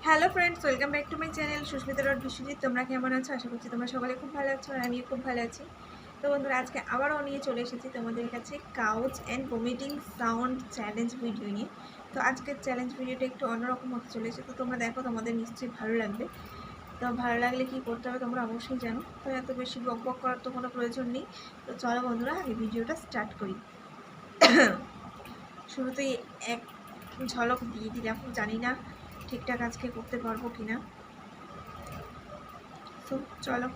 Hello friends, welcome back to my channel Susmita Biswajit. তোমরা কেমন আছো? আশা করছি তোমরা সকলে খুব ভালো আছো আর আমিও খুব ভালো আছি। তো বন্ধুরা, আজকে আবারও নিয়ে চলে এসেছি তোমাদের কাছে couch and vomiting sound challenge video নিয়ে। তো আজকের চ্যালেঞ্জ ভিডিওটা একটু অন্যরকম হতে চলেছে। তো তোমরা দেখো, তোমাদের নিশ্চয়ই ভালো লাগবে। তো ভালো লাগলে কি করতে হবে তোমরা অবশ্যই জানো। তো এত বেশি বক বক করার তো কোনো প্রয়োজন নেই। তো চলো বন্ধুরা, আগে ভিডিওটা স্টার্ট করি। শুরুতেই এক ঝলক দিয়ে দিলাম, জানি না ঠিকঠাক আজকে করতে পারবো কিনা। তো চলো।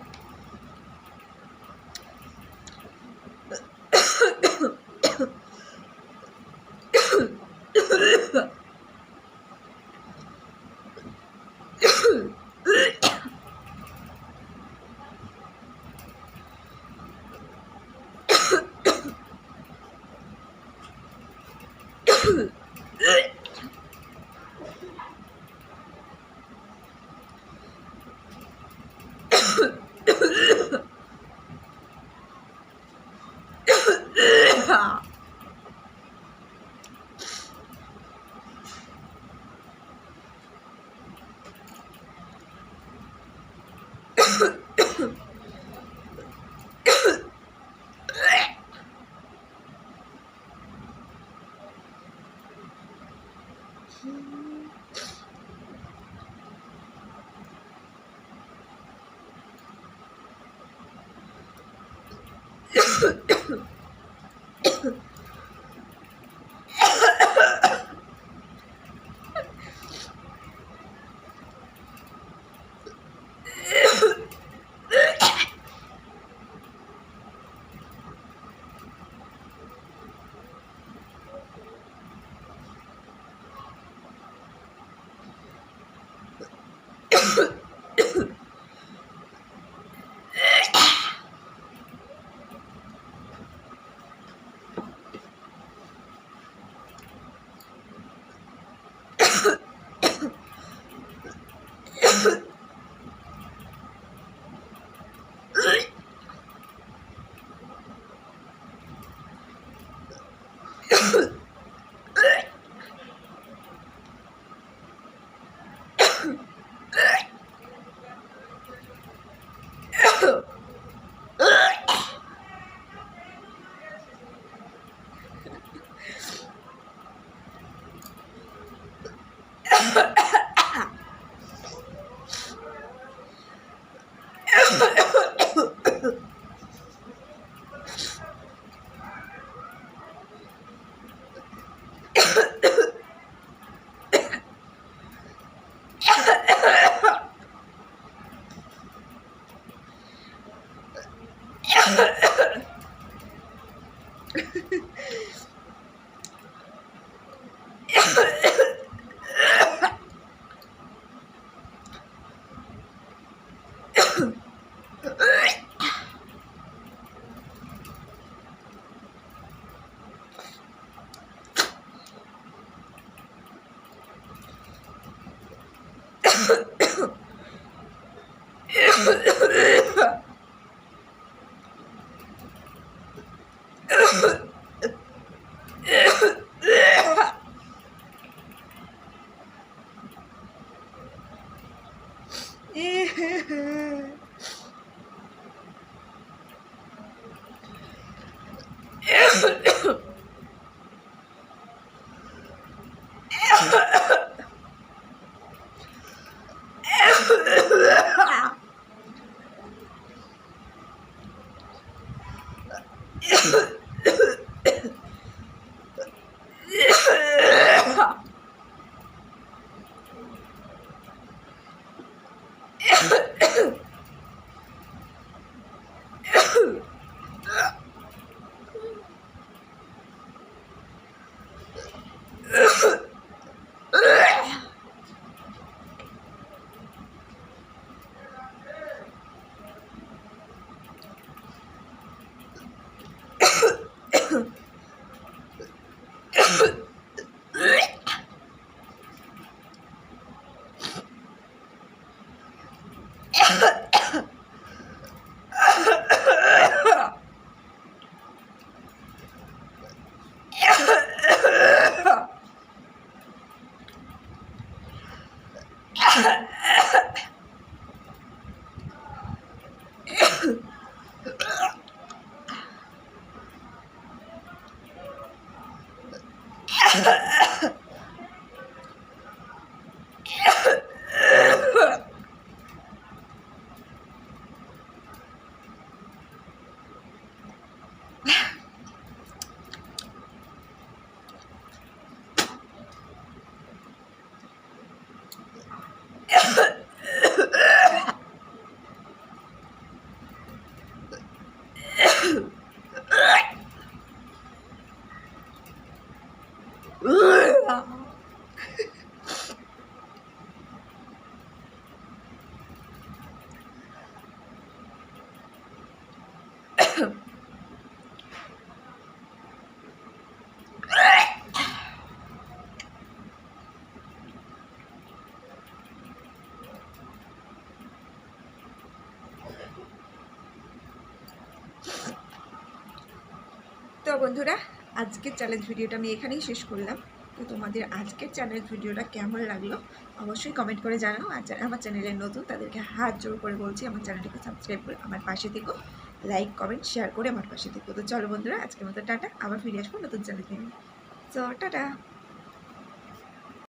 তো বন্ধুরা, আজকের চ্যালেঞ্জ ভিডিওটা আমি এখানেই শেষ করলাম। তো তোমাদের আজকের চ্যালেঞ্জ ভিডিওটা কেমন লাগলো অবশ্যই কমেন্ট করে জানাও। আর যারা আমার চ্যানেলে নতুন তাদেরকে হাত জোর করে বলছি আমার চ্যানেলটিকে সাবস্ক্রাইব করে আমার পাশে থেকো, লাইক কমেন্ট শেয়ার করে আমার পাশে থেকো। তো চলো বন্ধুরা, আজকের মতো টাটা, আবার ফিরে আসবো নতুন চ্যানেল নিয়ে। তো টাটা।